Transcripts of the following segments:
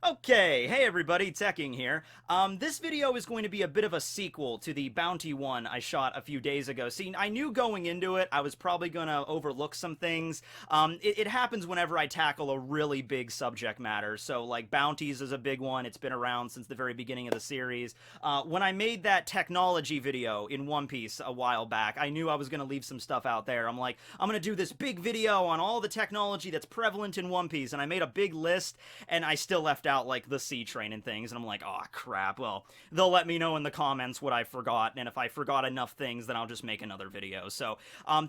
Okay, hey everybody, Tekking here. This video is going to be a bit of a sequel to the Bounty one I shot a few days ago. See, I knew going into it I was probably gonna overlook some things. It happens whenever I tackle a really big subject matter. So, like, Bounties is a big one. It's been around since the very beginning of the series. When I made that technology video in One Piece a while back, I knew I was gonna leave some stuff out there. I'm like, I'm gonna do this big video on all the technology that's prevalent in One Piece, and I made a big list, and I still left out like the sea train and things, and I'm like, oh crap. Well, they'll let me know in the comments what I forgot, and if I forgot enough things, then I'll just make another video. So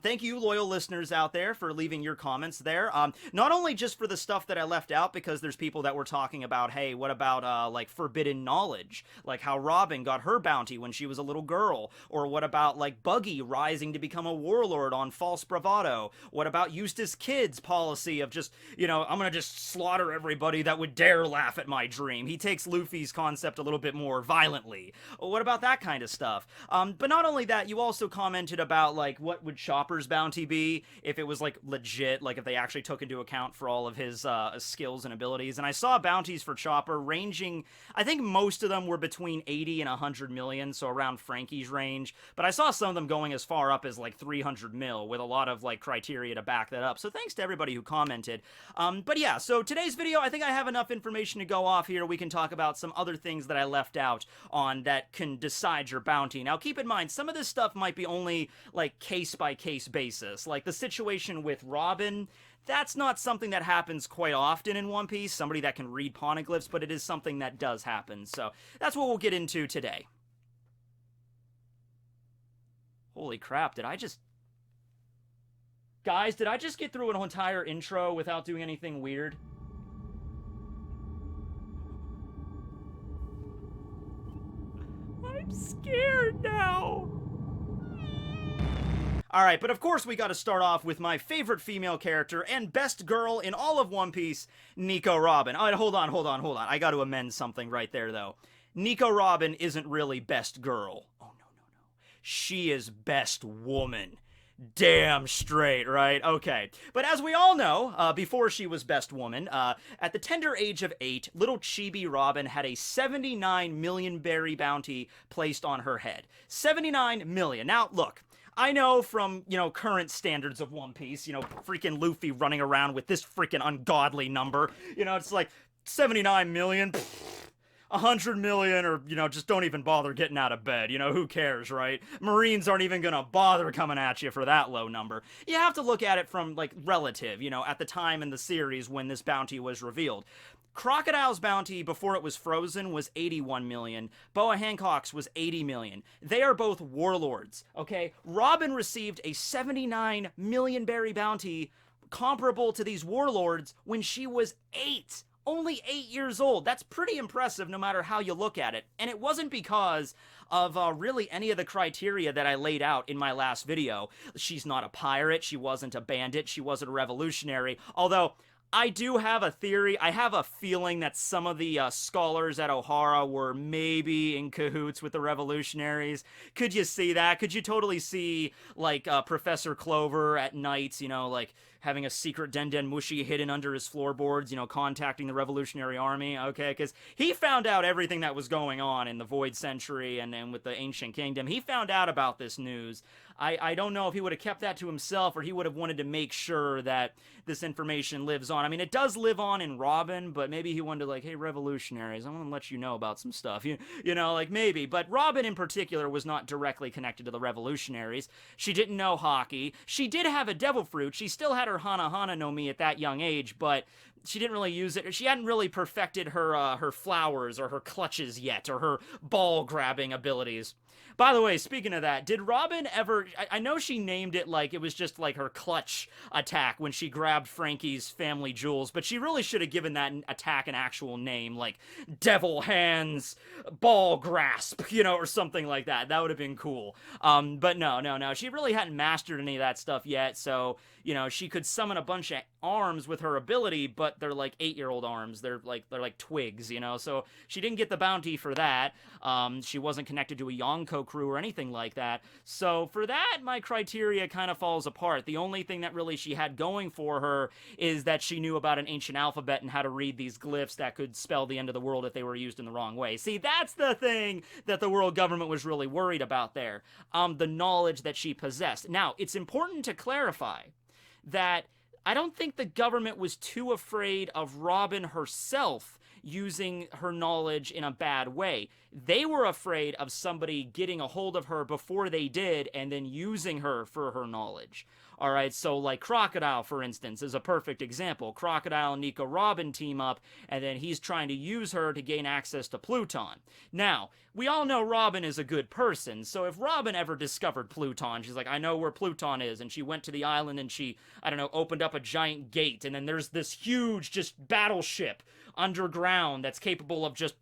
thank you, loyal listeners out there, for leaving your comments there. Not only just for the stuff that I left out, because there's people that were talking about, hey, what about like forbidden knowledge, like how Robin got her bounty when she was a little girl, or what about like Buggy rising to become a warlord on false bravado, what about Eustace Kid's policy of just, I'm gonna just slaughter everybody that would dare laugh at my dream. He takes Luffy's concept a little bit more violently. What about that kind of stuff? But not only that, you also commented about, like, what would Chopper's bounty be if it was, like, legit, like, if they actually took into account for all of his skills and abilities. And I saw bounties for Chopper ranging, I think most of them were between 80 and 100 million, so around Frankie's range. But I saw some of them going as far up as, like, 300 mil, with a lot of, like, criteria to back that up. So thanks to everybody who commented. But yeah, so today's video, I think I have enough information to go off here. We can talk about some other things that I left out on that can decide your bounty. Now, keep in mind, some of this stuff might be only, like, case-by-case basis. Like, the situation with Robin, that's not something that happens quite often in One Piece, somebody that can read poneglyphs, but it is something that does happen. So that's what we'll get into today. Holy crap, Guys, did I just get through an entire intro without doing anything weird? I'm scared now. Alright, but of course we gotta start off with my favorite female character and best girl in all of One Piece, Nico Robin. Alright, hold on. I gotta amend something right there, though. Nico Robin isn't really best girl. Oh, no. She is best woman. Damn straight, right? Okay. But as we all know, before she was best woman, at the tender age of 8, little chibi Robin had a 79 million berry bounty placed on her head. 79 million. Now, look, I know from, current standards of One Piece, freaking Luffy running around with this freaking ungodly number, it's like 79 million, 100 million, or, just don't even bother getting out of bed. Who cares, right? Marines aren't even gonna bother coming at you for that low number. You have to look at it from, like, relative, at the time in the series when this bounty was revealed. Crocodile's bounty before it was frozen was 81 million. Boa Hancock's was 80 million. They are both warlords, okay? Robin received a 79 million berry bounty comparable to these warlords when she was 8. Only 8 years old. That's pretty impressive no matter how you look at it. And it wasn't because of really any of the criteria that I laid out in my last video. She's not a pirate. She wasn't a bandit. She wasn't a revolutionary. Although, I do have a theory. I have a feeling that some of the scholars at Ohara were maybe in cahoots with the revolutionaries. Could you see that? Could you totally see, like, Professor Clover at night, like, having a secret Den Mushi hidden under his floorboards, contacting the Revolutionary Army, okay? Because he found out everything that was going on in the Void Century and with the Ancient Kingdom. He found out about this news. I don't know if he would have kept that to himself or he would have wanted to make sure that this information lives on. I mean, it does live on in Robin, but maybe he wanted to, like, hey, revolutionaries, I'm gonna let you know about some stuff. Like, maybe. But Robin in particular was not directly connected to the revolutionaries. She didn't know hockey. She did have a devil fruit. She still had her Hana Hana no Mi at that young age, but she didn't really use it. She hadn't really perfected her flowers or her clutches yet, or her ball grabbing abilities. By the way, speaking of that, did Robin ever... I know she named it like it was just like her clutch attack when she grabbed Frankie's family jewels, but she really should have given that attack an actual name, like Devil Hands Ball Grasp, or something like that. That would have been cool. But no. She really hadn't mastered any of that stuff yet, so, she could summon a bunch of arms with her ability, but they're like 8-year-old arms. They're like twigs, so she didn't get the bounty for that. She wasn't connected to a Banco crew or anything like that. So for that, my criteria kind of falls apart. The only thing that really she had going for her is that she knew about an ancient alphabet and how to read these glyphs that could spell the end of the world if they were used in the wrong way. See, that's the thing that the world government was really worried about there. The knowledge that she possessed. Now, it's important to clarify that I don't think the government was too afraid of Robin herself using her knowledge in a bad way. They were afraid of somebody getting a hold of her before they did and then using her for her knowledge. All right, so like Crocodile, for instance, is a perfect example. Crocodile and Nico Robin team up, and then he's trying to use her to gain access to Pluton. Now, we all know Robin is a good person, so if Robin ever discovered Pluton, she's like, I know where Pluton is, and she went to the island and she, I don't know, opened up a giant gate, and then there's this huge, just battleship underground that's capable of just,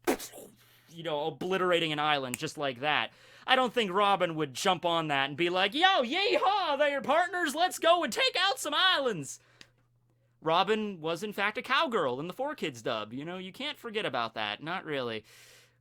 you know, obliterating an island just like that. I don't think Robin would jump on that and be like, yo, yee-haw there, partners, let's go and take out some islands. Robin was, in fact, a cowgirl in the 4Kids dub. You know, you can't forget about that. Not really.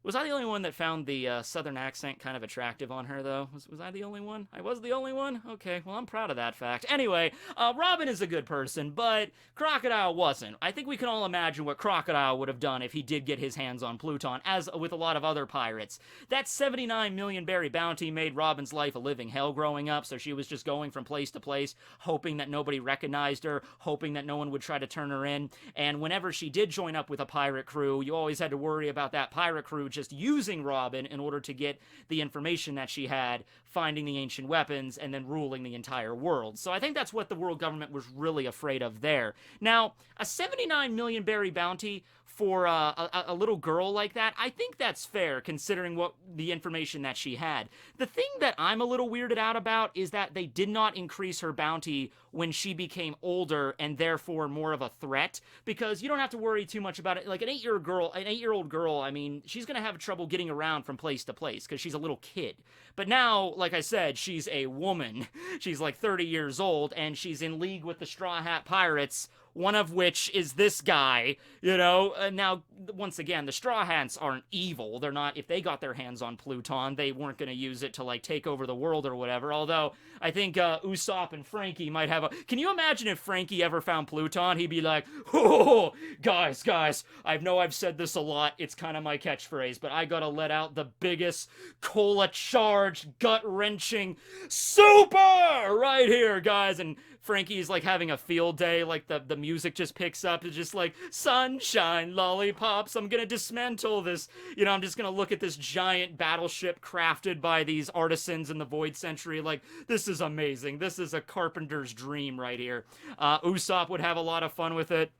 Was I the only one that found the southern accent kind of attractive on her, though? Was I the only one? I was the only one? Okay, well, I'm proud of that fact. Anyway, Robin is a good person, but Crocodile wasn't. I think we can all imagine what Crocodile would have done if he did get his hands on Pluton, as with a lot of other pirates. That 79 million berry bounty made Robin's life a living hell growing up, so she was just going from place to place, hoping that nobody recognized her, hoping that no one would try to turn her in, and whenever she did join up with a pirate crew, you always had to worry about that pirate crew just using Robin in order to get the information that she had, finding the ancient weapons, and then ruling the entire world. So I think that's what the world government was really afraid of there. Now, a 79 million berry bounty for a little girl like that, I think that's fair, considering what the information that she had. The thing that I'm a little weirded out about is that they did not increase her bounty when she became older and therefore more of a threat, because you don't have to worry too much about it. Like an 8-year-old girl, I mean, she's gonna have trouble getting around from place to place because she's a little kid. But now, like I said, she's a woman. She's like 30 years old, and she's in league with the Straw Hat Pirates, one of which is this guy, you know. Now, once again, the Straw Hats aren't evil. They're not, if they got their hands on Pluton, they weren't going to use it to, like, take over the world or whatever. Although, I think Usopp and Frankie might have a... Can you imagine if Frankie ever found Pluton? He'd be like, oh, guys, I know I've said this a lot. It's kind of my catchphrase, but I gotta let out the biggest cola-charged, gut-wrenching super right here, guys. And Frankie's like having a field day, like the music just picks up. It's just like, sunshine, lollipops, I'm gonna dismantle this. You know, I'm just gonna look at this giant battleship crafted by these artisans in the Void Century. Like, this is amazing. This is a carpenter's dream right here. Usopp would have a lot of fun with it.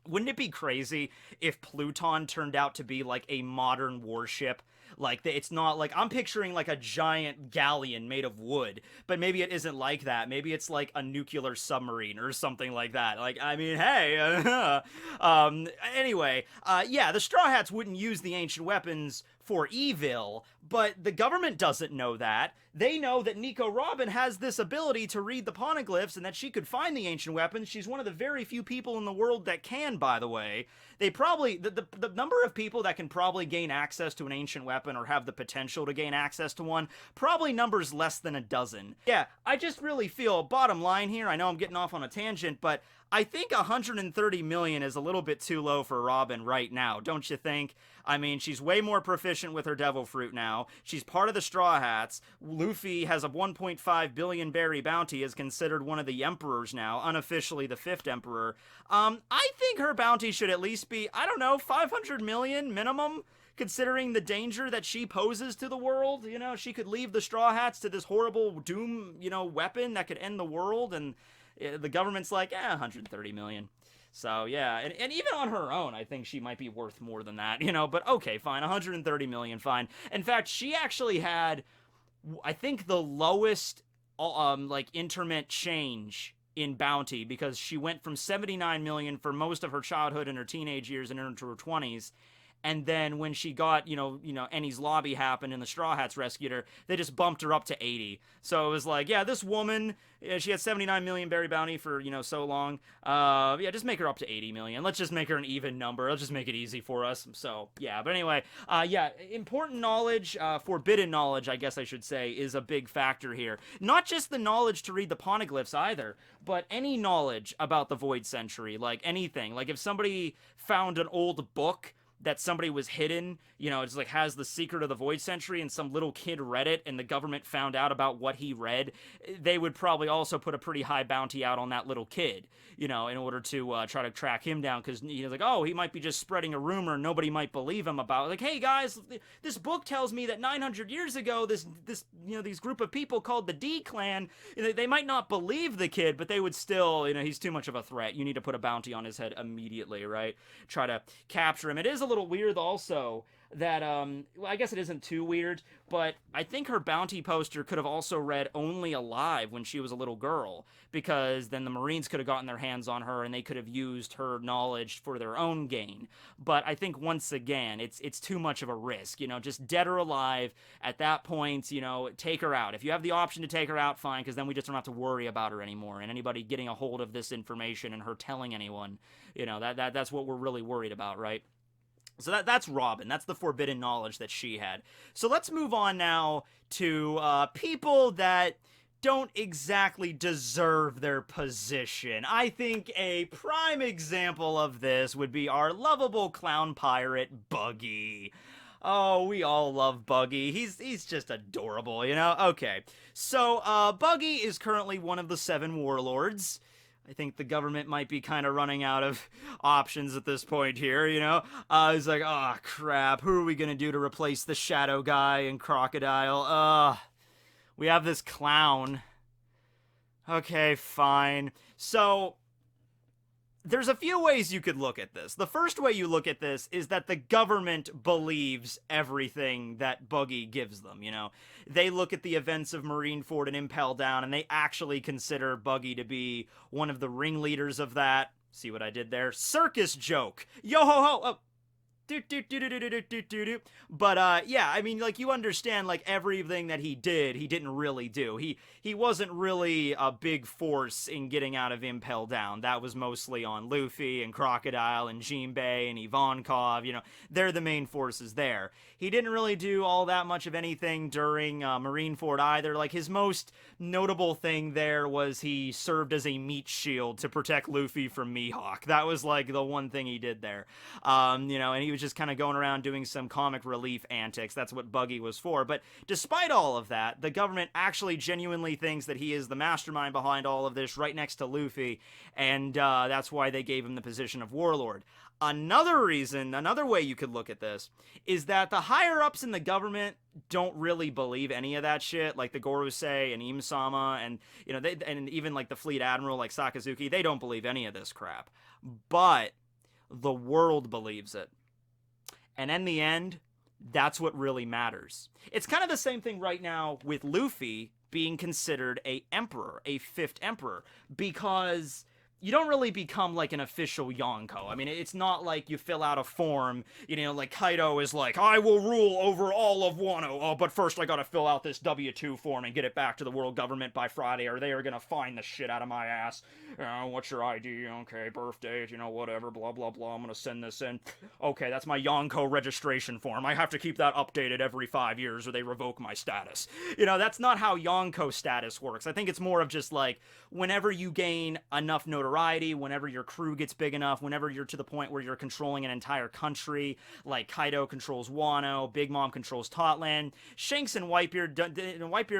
Wouldn't it be crazy if Pluton turned out to be like a modern warship? Like, it's not like, I'm picturing like a giant galleon made of wood, but maybe it isn't like that. Maybe it's like a nuclear submarine or something like that. Like, I mean, hey, anyway, yeah, the Straw Hats wouldn't use the ancient weapons for evil, but the government doesn't know that. They know that Nico Robin has this ability to read the poneglyphs and that she could find the ancient weapons. She's one of the very few people in the world that can, by the way. They probably, the number of people that can probably gain access to an ancient weapon or have the potential to gain access to one probably numbers less than a dozen. Yeah, I just really feel, bottom line here, I know I'm getting off on a tangent, but I think 130 million is a little bit too low for Robin right now, don't you think? I mean, she's way more proficient with her devil fruit now. She's part of the Straw Hats. Luffy has a 1.5 billion berry bounty, is considered one of the emperors now, unofficially the 5th emperor. I think her bounty should at least be, I don't know, 500 million minimum, considering the danger that she poses to the world. You know, she could leave the Straw Hats to this horrible doom, you know, weapon that could end the world, and the government's like, 130 million. So, yeah, and even on her own, I think she might be worth more than that, you know, but okay, fine, 130 million, fine. In fact, she actually had, I think, the lowest, like, interment change in bounty, because she went from 79 million for most of her childhood and her teenage years and into her 20s, And then when she got, Ennie's lobby happened and the Straw Hats rescued her, they just bumped her up to 80. So it was like, yeah, this woman, she had 79 million berry bounty for, so long. Yeah, just make her up to 80 million. Let's just make her an even number. Let's just make it easy for us. So, yeah. But anyway, yeah, important knowledge, forbidden knowledge, I guess I should say, is a big factor here. Not just the knowledge to read the poneglyphs either, but any knowledge about the Void Century, like anything. Like if somebody found an old book that somebody was hidden, it's like has the secret of the Void Century and some little kid read it and the government found out about what he read, they would probably also put a pretty high bounty out on that little kid, in order to try to track him down, because like, oh, he might be just spreading a rumor and nobody might believe him about it. Like, hey guys, this book tells me that 900 years ago this these group of people called the D Clan, they might not believe the kid, but they would still, he's too much of a threat. You need to put a bounty on his head immediately, right? Try to capture him. It is a little weird also that well, I guess it isn't too weird, but I think her bounty poster could have also read "Only Alive" when she was a little girl, because then the Marines could have gotten their hands on her and they could have used her knowledge for their own gain. But I think once again, it's too much of a risk, just dead or alive at that point, take her out. If you have the option to take her out, fine, because then we just don't have to worry about her anymore, and anybody getting a hold of this information and her telling anyone, that's what we're really worried about, right? So that's Robin. That's the forbidden knowledge that she had. So let's move on now to people that don't exactly deserve their position. I think a prime example of this would be our lovable clown pirate, Buggy. Oh, we all love Buggy. He's just adorable, Okay, so Buggy is currently one of the 7 warlords. I think the government might be kind of running out of options at this point here, It's like, oh, crap, who are we going to do to replace the Shadow Guy and Crocodile? We have this clown. Okay, fine. So, there's a few ways you could look at this. The first way you look at this is that the government believes everything that Buggy gives them, They look at the events of Marineford and Impel Down, and they actually consider Buggy to be one of the ringleaders of that. See what I did there? Circus joke! Yo-ho-ho! Oh. But yeah, I mean, like, you understand, like, everything that he did, he didn't really do. He wasn't really a big force in getting out of Impel Down. That was mostly on Luffy and Crocodile and Jinbei and Ivankov. They're the main forces there. He didn't really do all that much of anything during Marineford either. Like, his most notable thing there was he served as a meat shield to protect Luffy from Mihawk. That was, like, the one thing he did there. And he was just kind of going around doing some comic relief antics. That's what Buggy was for. But despite all of that, the government actually genuinely thinks that he is the mastermind behind all of this, right next to Luffy, and that's why they gave him the position of warlord. Another reason, another way you could look at this, is that the higher-ups in the government don't really believe any of that shit, like the Gorosei and Im-sama, and, and even, like, the fleet admiral, like Sakazuki, they don't believe any of this crap. But the world believes it. And in the end, that's what really matters. It's kind of the same thing right now with Luffy being considered a emperor, a 5th emperor, because you don't really become like an official Yonko. I mean, it's not like you fill out a form, like Kaido is like, I will rule over all of Wano. Oh, but first I gotta fill out this W-2 form and get it back to the world government by Friday, or they are gonna find the shit out of my ass. What's your ID? Okay, birth date, whatever, blah, blah, blah. I'm gonna send this in. Okay, that's my Yonko registration form. I have to keep that updated every 5 years or they revoke my status. That's not how Yonko status works. I think it's more of just like, whenever you gain enough notoriety, whenever your crew gets big enough, whenever you're to the point where you're controlling an entire country, like Kaido controls Wano, Big Mom controls Totland, Shanks and Whitebeard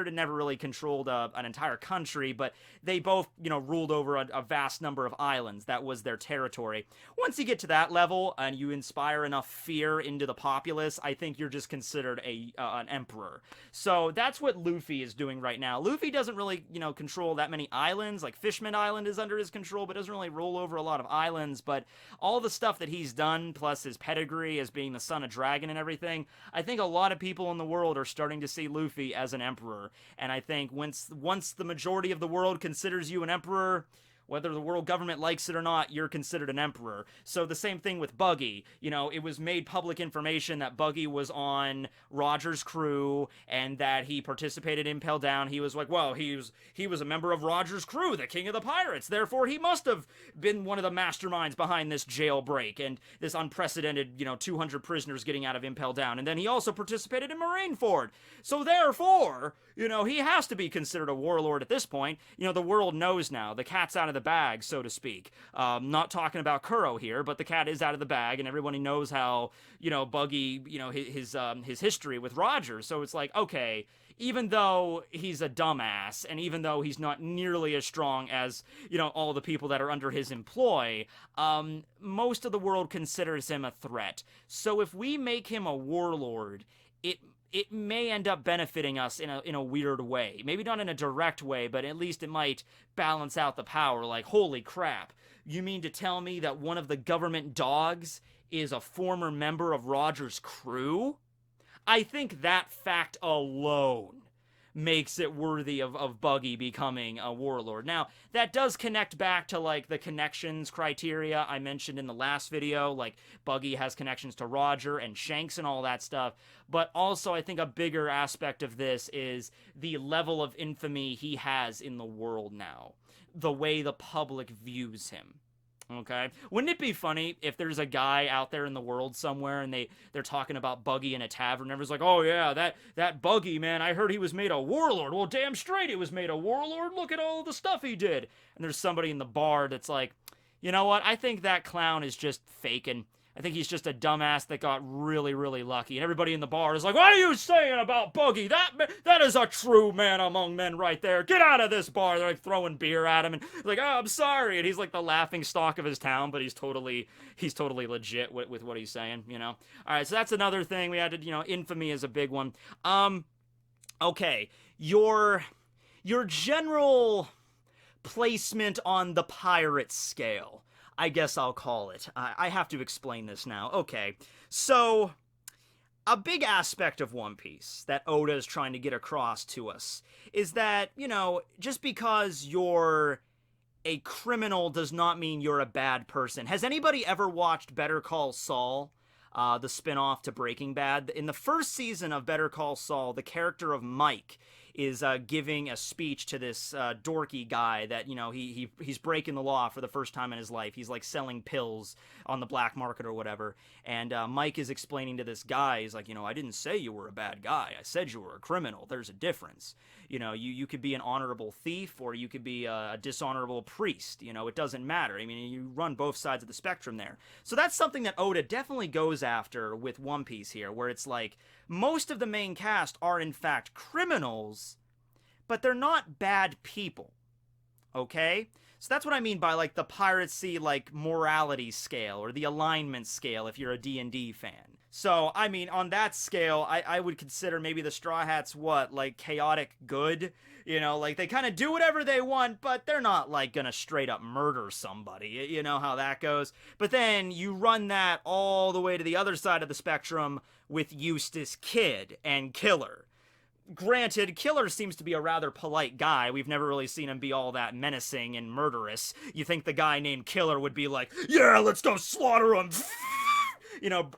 had never really controlled an entire country, but they both, ruled over a vast number of islands. That was their territory. Once you get to that level and you inspire enough fear into the populace, I think you're just considered an emperor. So that's what Luffy is doing right now. Luffy doesn't really, control that many islands. Like Fishman Island is under his control, but doesn't really roll over a lot of islands. But all the stuff that he's done, plus his pedigree as being the son of Dragon and everything, I think a lot of people in the world are starting to see Luffy as an emperor. And I think once the majority of the world considers you an emperor, Whether the world government likes it or not, you're considered an emperor. So the same thing with Buggy. It was made public information that Buggy was on Roger's crew and that he participated in Impel Down. He was like, well, he was a member of Roger's crew, the king of the pirates. Therefore, he must have been one of the masterminds behind this jailbreak and this unprecedented, 200 prisoners getting out of Impel Down. And then he also participated in Marineford. So therefore, he has to be considered a warlord at this point. The world knows now. The cat's out of the bag, so to speak. Not talking about Kuro here, but the cat is out of the bag, and everybody knows how, Buggy, his history with Roger. So it's like, okay, even though he's a dumbass, and even though he's not nearly as strong as, all the people that are under his employ, most of the world considers him a threat. So if we make him a warlord, it may end up benefiting us in a weird way. Maybe not in a direct way, but at least it might balance out the power. Like, holy crap, you mean to tell me that one of the government dogs is a former member of Roger's crew? I think that fact alone makes it worthy of Buggy becoming a warlord. Now, that does connect back to, like, the connections criteria I mentioned in the last video. Like, Buggy has connections to Roger and Shanks and all that stuff. But also, I think a bigger aspect of this is the level of infamy he has in the world now. The way the public views him. Okay? Wouldn't it be funny if there's a guy out there in the world somewhere and they're talking about Buggy in a tavern and everyone's like, oh yeah, that Buggy, man, I heard he was made a warlord. Well, damn straight he was made a warlord. Look at all the stuff he did. And there's somebody in the bar that's like, you know what? I think that clown is just faking. I think he's just a dumbass that got really, really lucky. And everybody in the bar is like, what are you saying about Buggy? That is a true man among men right there. Get out of this bar. They're like throwing beer at him and like, oh, I'm sorry. And he's like the laughing stock of his town, but he's totally legit with what he's saying, All right, so that's another thing. We had to, infamy is a big one. Okay, your general placement on the pirate scale, I guess I'll call it. I have to explain this now. Okay, so a big aspect of One Piece that Oda is trying to get across to us is that, just because you're a criminal does not mean you're a bad person. Has anybody ever watched Better Call Saul, the spinoff to Breaking Bad? In the first season of Better Call Saul, the character of Mike is giving a speech to this dorky guy that, he's breaking the law for the first time in his life. He's like selling pills on the black market or whatever. And Mike is explaining to this guy, he's like, I didn't say you were a bad guy. I said you were a criminal. There's a difference. You could be an honorable thief or you could be a dishonorable priest. It doesn't matter. I mean, you run both sides of the spectrum there. So that's something that Oda definitely goes after with One Piece here, where it's like most of the main cast are in fact criminals, but they're not bad people. Okay? So that's what I mean by like the piracy like morality scale or the alignment scale if you're a D&D fan. So, I mean, on that scale, I would consider maybe the Straw Hats like chaotic good? Like they kind of do whatever they want, but they're not like gonna straight up murder somebody. You know how that goes. But then you run that all the way to the other side of the spectrum with Eustace Kid and Killer. Granted, Killer seems to be a rather polite guy. We've never really seen him be all that menacing and murderous. You think the guy named Killer would be like, yeah, let's go slaughter him.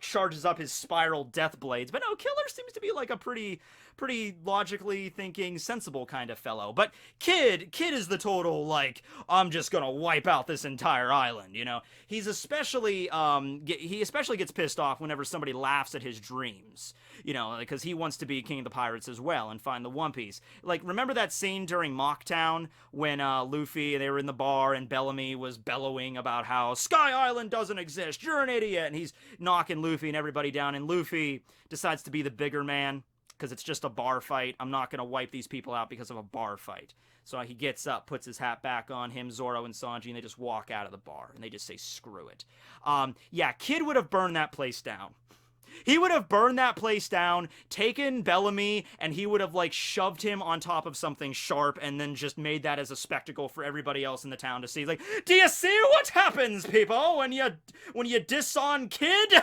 Charges up his spiral death blades. But no, Killer seems to be like a pretty logically thinking, sensible kind of fellow. But Kid is the total, like, I'm just gonna wipe out this entire island, He's especially, he especially gets pissed off whenever somebody laughs at his dreams, because he wants to be king of the pirates as well and find the One Piece. Like, remember that scene during Mocktown when Luffy, they were in the bar and Bellamy was bellowing about how Sky Island doesn't exist, you're an idiot, and he's knocking Luffy and everybody down, and Luffy decides to be the bigger man, because it's just a bar fight. I'm not going to wipe these people out because of a bar fight. So he gets up, puts his hat back on, him, Zoro, and Sanji, and they just walk out of the bar, and they just say, screw it. Yeah, Kid would have burned that place down. He would have burned that place down, taken Bellamy, and he would have, like, shoved him on top of something sharp and then just made that as a spectacle for everybody else in the town to see. Like, do you see what happens, people, when you diss on Kid?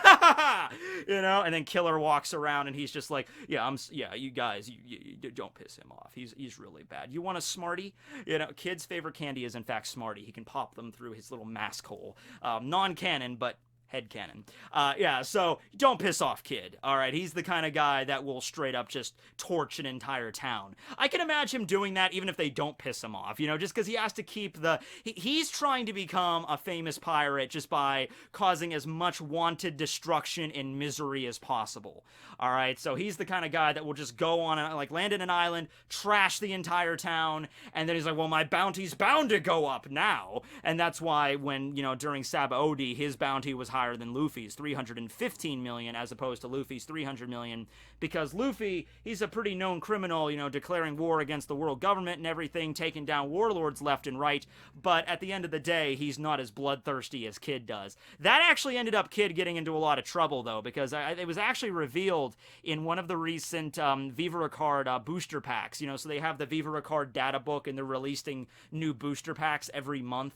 And and then Killer walks around and he's just like, yeah, you guys, you don't piss him off. He's really bad. You want a Smartie? You know, kid's favorite candy is in fact Smartie. He can pop them through his little mask hole. Non-canon, but headcanon. Yeah, so don't piss off Kid. All right, he's the kind of guy that will straight up just torch an entire town. I can imagine him doing that even if they don't piss him off, you know, just because he has to keep the... He's trying to become a famous pirate just by causing as much wanted destruction and misery as possible. All right, so he's the kind of guy that will just go on, like, land in an island, trash the entire town, and then he's like, well, my bounty's bound to go up now. And that's why when, you know, during Sabaody, his bounty was higher than Luffy's, 315 million, as opposed to Luffy's 300 million, because Luffy, he's a pretty known criminal, you know, declaring war against the world government and everything, taking down warlords left and right, but at the end of the day, he's not as bloodthirsty as Kid does. That actually ended up Kid getting into a lot of trouble, though, because it was actually revealed in one of the recent Viva Ricard booster packs, you know, so they have the Viva Ricard data book, and they're releasing new booster packs every month,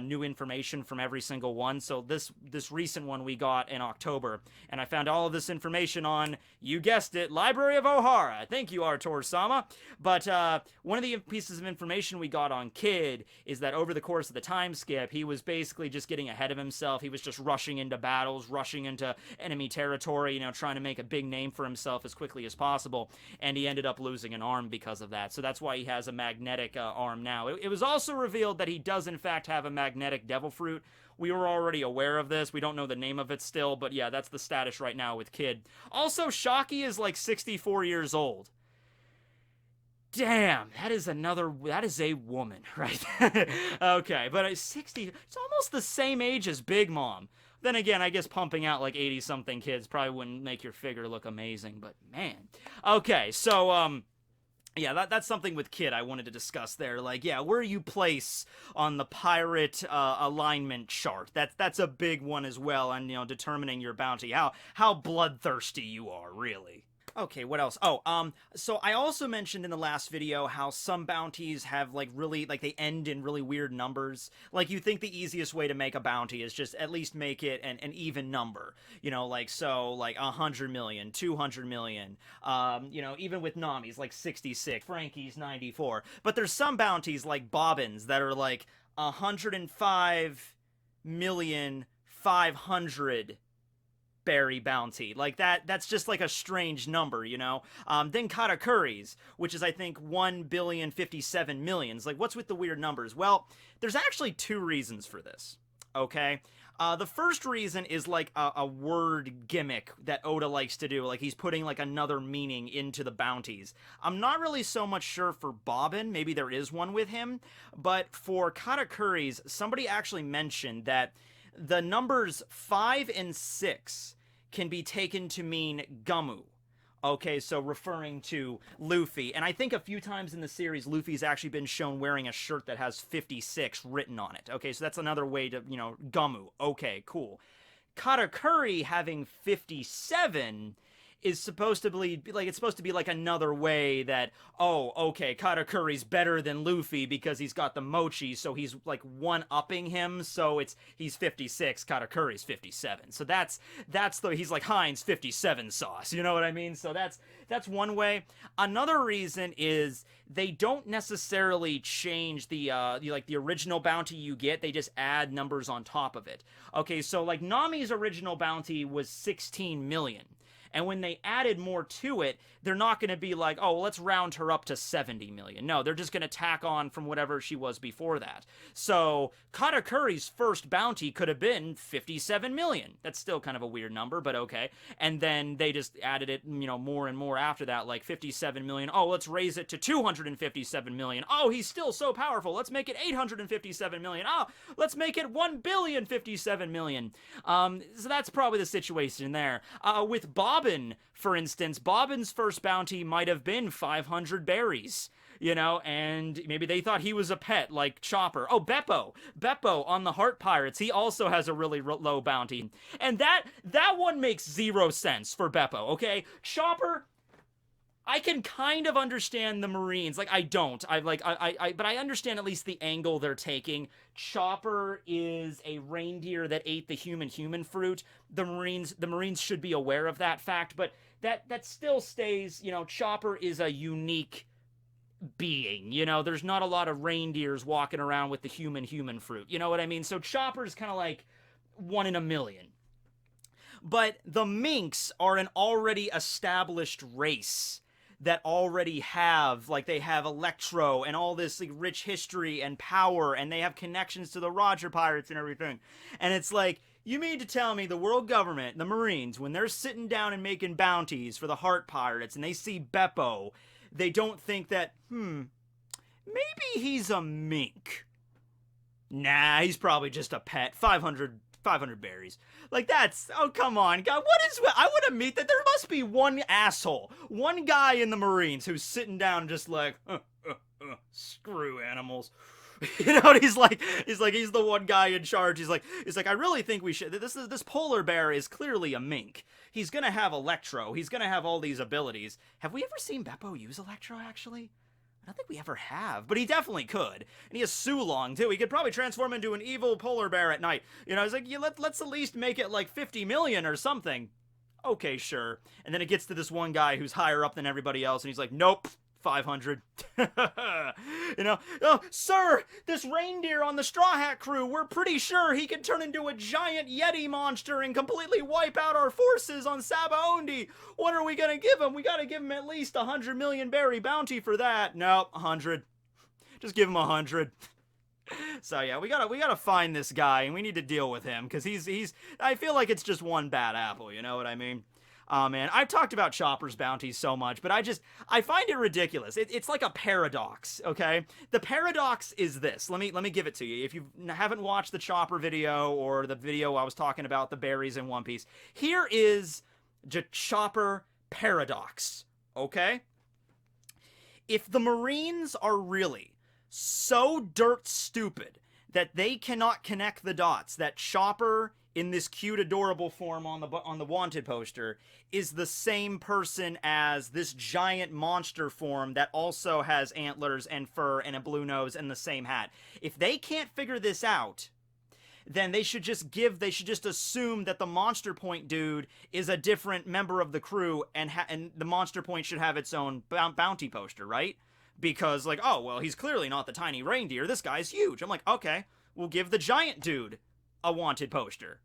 new information from every single one, so this recent one we got in October, and I found all of this information on, you guessed it, Library of Ohara. Thank you, Artur-Sama. But one of the pieces of information we got on Kid is that over the course of the time skip, he was basically just getting ahead of himself. He was just rushing into battles, rushing into enemy territory, you know, trying to make a big name for himself as quickly as possible, and he ended up losing an arm because of that. So that's why he has a magnetic arm now. It was also revealed that he does in fact have a magnetic devil fruit. We were already aware of this. We don't know the name of it still, but yeah, that's the status right now with Kid. Also, Shocky is like 64 years old. Damn, that is a woman, right? Okay, but 60, it's almost the same age as Big Mom. Then again, I guess pumping out like 80-something kids probably wouldn't make your figure look amazing, but man. Okay, so, yeah, that's something with Kid I wanted to discuss there. Like, yeah, where you place on the pirate alignment chart. That's a big one as well, and, you know, determining your bounty. How bloodthirsty you are, really. Okay, what else? Oh, so I also mentioned in the last video how some bounties have, like, really, like, they end in really weird numbers. Like, you think the easiest way to make a bounty is just at least make it an even number. You know, like, so, like, 100 million, 200 million, you know, even with Nami's, like, 66, Frankie's 94. But there's some bounties, like Bobbins, that are, like, 105,500,000 berry bounty. Like, that's just like a strange number, you know? Then Katakuri's, which is, I think, 1,057,000,000. Like, what's with the weird numbers? Well, there's actually two reasons for this, okay? The first reason is, like, a word gimmick that Oda likes to do. Like, he's putting, like, another meaning into the bounties. I'm not really so much sure for Bobbin. Maybe there is one with him. But for Katakuri's, somebody actually mentioned that the numbers 5 and 6 can be taken to mean Gamu. Okay, so referring to Luffy. And I think a few times in the series, Luffy's actually been shown wearing a shirt that has 56 written on it. Okay, so that's another way to, you know, Gamu. Okay, cool. Katakuri having 57 is supposed to be, like, it's supposed to be like another way that, oh, okay, Katakuri's better than Luffy because he's got the mochi, so he's, like, one-upping him, so he's 56, Katakuri's 57. So that's he's like Heinz 57 sauce, you know what I mean? So that's one way. Another reason is they don't necessarily change the original bounty you get, they just add numbers on top of it. Okay, so, like, Nami's original bounty was 16 million. And when they added more to it, they're not going to be like, oh, let's round her up to 70 million. No, they're just going to tack on from whatever she was before that. So Katakuri's first bounty could have been 57 million. That's still kind of a weird number, but okay. And then they just added it, you know, more and more after that, like 57 million. Oh, let's raise it to 257 million. Oh, he's still so powerful. Let's make it 857 million. Oh, let's make it 1,057 million. So that's probably the situation there. With Bobbin, for instance, Bobbin's first bounty might have been 500 berries, you know, and maybe they thought he was a pet, like Chopper. Oh, Beppo on the Heart Pirates, he also has a really low bounty, and that one makes zero sense for Beppo, okay? Chopper, I can kind of understand the Marines. Like, I don't. But I understand at least the angle they're taking. Chopper is a reindeer that ate the human fruit. The Marines should be aware of that fact, but that still stays, Chopper is a unique being. There's not a lot of reindeers walking around with the human fruit. You know what I mean? So Chopper's kind of like one in a million. But the minks are an already established race that already have, like, they have Electro and all this, like, rich history and power, and they have connections to the Roger Pirates and everything. And it's like, you mean to tell me the world government, the Marines, when they're sitting down and making bounties for the Heart Pirates and they see Beppo, they don't think that, maybe he's a mink. Nah, he's probably just a pet. 500 berries. Like, that's, oh, come on, God, I would admit that there must be one asshole, one guy in the Marines who's sitting down just like, screw animals. And he's the one guy in charge. He's like, I really think we should, this polar bear is clearly a mink. He's gonna have Electro. He's gonna have all these abilities. Have we ever seen Beppo use Electro, actually? I don't think we ever have, but he definitely could. And he has Sulong, too. He could probably transform into an evil polar bear at night. He's like, let's at least make it like 50 million or something. Okay, sure. And then it gets to this one guy who's higher up than everybody else, and he's like, nope, 500. Oh, sir, this reindeer on the Straw Hat crew, we're pretty sure he can turn into a giant Yeti monster and completely wipe out our forces on Sabaondi. What are we gonna give him? We gotta give him at least 100 million berry bounty for that. Nope, 100. Just give him 100. So yeah, we gotta find this guy, and we need to deal with him, because he's I feel like it's just one bad apple, you know what I mean? Man, I've talked about Chopper's bounties so much, but I find it ridiculous. It's like a paradox, okay? The paradox is this. Let me give it to you. If you haven't watched the Chopper video or the video I was talking about the berries in One Piece, here is the Chopper paradox, okay? If the Marines are really so dirt stupid that they cannot connect the dots, that Chopper in this cute, adorable form on the wanted poster is the same person as this giant monster form that also has antlers and fur and a blue nose and the same hat. If they can't figure this out, then they should just assume that the Monster Point dude is a different member of the crew, and the Monster Point should have its own bounty poster, right? Because, like, oh, well, he's clearly not the tiny reindeer. This guy's huge. I'm like, okay, we'll give the giant dude a wanted poster.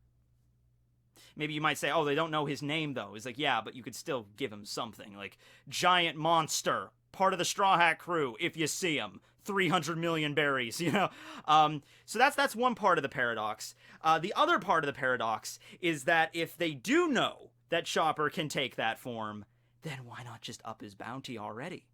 Maybe you might say, oh, they don't know his name, though. It's like, yeah, but you could still give him something. Like, giant monster, part of the Straw Hat crew, if you see him. 300 million berries, So that's one part of the paradox. The other part of the paradox is that if they do know that Chopper can take that form, then why not just up his bounty already?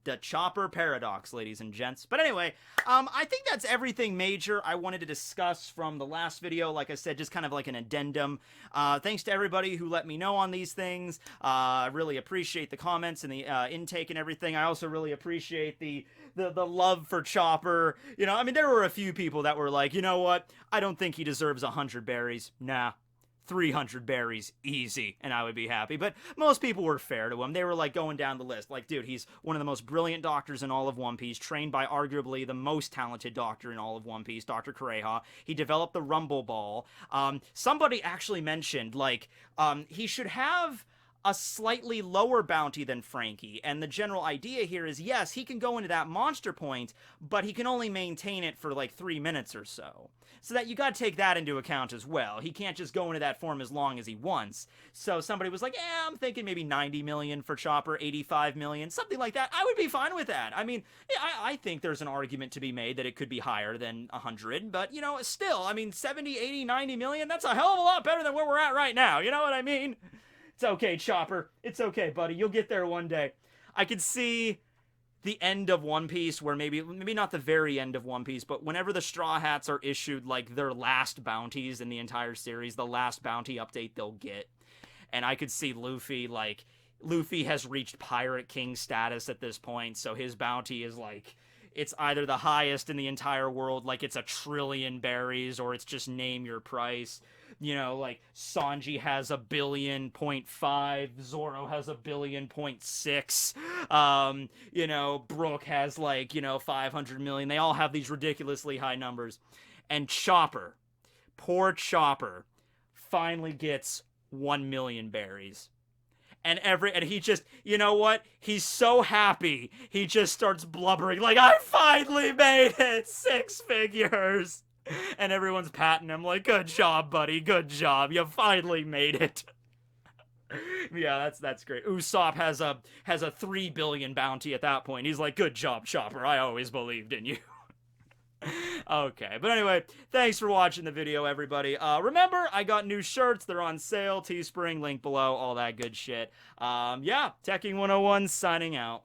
The Chopper paradox, ladies and gents. But anyway, I think that's everything major I wanted to discuss from the last video. Like I said, just kind of like an addendum. Thanks to everybody who let me know on these things. I really appreciate the comments and the intake and everything. I also really appreciate the love for Chopper. I mean, there were a few people that were like, you know what? I don't think he deserves 100 berries. Nah. 300 berries, easy, and I would be happy. But most people were fair to him. They were like going down the list. Like, dude, he's one of the most brilliant doctors in all of One Piece, trained by arguably the most talented doctor in all of One Piece, Dr. Kureha. He developed the Rumble Ball. Somebody actually mentioned, like, he should have a slightly lower bounty than Frankie, and the general idea here is, yes, he can go into that Monster Point, but he can only maintain it for like 3 minutes or so. So that you gotta take that into account as well. He can't just go into that form as long as he wants. So somebody was like, yeah, I'm thinking maybe 90 million for Chopper, 85 million, something like that. I would be fine with that. I mean, I think there's an argument to be made that it could be higher than 100, but, still, I mean, 70, 80, 90 million, that's a hell of a lot better than where we're at right now, you know what I mean? It's okay, Chopper. It's okay, buddy. You'll get there one day. I could see the end of One Piece, where maybe not the very end of One Piece, but whenever the Straw Hats are issued, like, their last bounties in the entire series, the last bounty update they'll get. And I could see Luffy has reached Pirate King status at this point, so his bounty is, like, it's either the highest in the entire world, like it's 1 trillion berries, or it's just name your price. you know, like Sanji has 1.5 billion, Zoro has 1.6 billion, you know, Brook has like, you know, 500 million. They all have these ridiculously high numbers. And Chopper, poor Chopper, finally gets 1 million berries. And he just, you know what? He's so happy. He just starts blubbering like, I finally made it! 6 figures! And everyone's patting him like, good job, buddy, good job. You finally made it. Yeah, that's great. Usopp has a 3 billion bounty at that point. He's like, good job, Chopper. I always believed in you. Okay, but anyway, thanks for watching the video, everybody. Remember, I got new shirts. They're on sale. Teespring, link below, all that good shit. Yeah, Tekking101 signing out.